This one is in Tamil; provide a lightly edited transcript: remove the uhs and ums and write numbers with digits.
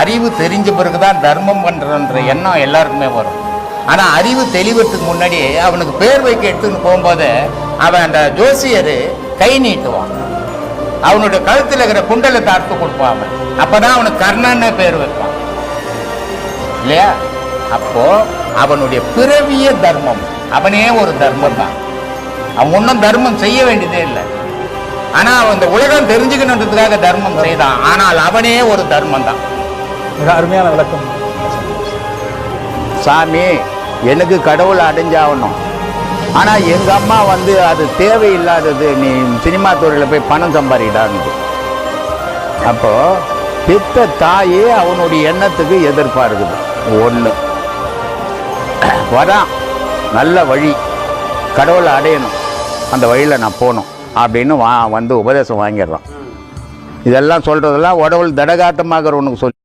அறிவு தெரிஞ்ச பிறகுதான் தர்மம் பண்றன்ற எண்ணம் எல்லாருக்குமே வரும். ஆனா அறிவு தெளிவத்துக்கு முன்னாடி அவனுக்கு பேர் வைக்க எடுத்துன்னு போகும்போது அவன் அந்த ஜோசியர் கை நீட்டுவான், அவனுடைய கழுத்தில் இருக்கிற குண்டலத்தை அறுத்து கொடுப்பான். அவன் அப்பதான் அவனுக்கு கர்ணன்னு பேர் வைப்பான் இல்லையா? அப்போ அவனுடைய பிறவிய தர்மம், அவனே ஒரு தர்மம் தான். அவன் ஒன்றும் தர்மம் செய்ய வேண்டியதே இல்லை. ஆனா அவன் இந்த உலகம் தெரிஞ்சுக்கணுன்றதுக்காக தர்மம் செய்தான். ஆனால் அவனே ஒரு தர்மம் தான். மிக அருமையான விளக்கம். சாமி எனக்கு கடவுளை அடைஞ்சாகணும், ஆனால் எங்கள் அம்மா அது தேவையில்லாதது, நீ சினிமா துறையில் போய் பணம் சம்பாதிக்கிட்டாங்க. அப்போது பெத்த தாயே அவனுடைய எண்ணத்துக்கு எதிர்பார்க்குது. ஒன்று வரான், நல்ல வழி, கடவுளை அடையணும், அந்த வழியில் நான் போகணும் அப்படின்னு உபதேசம் வாங்கிடுறான். இதெல்லாம் சொல்கிறதெல்லாம் உடவுள் தடகாத்தமாகறவனுக்கு சொல்லி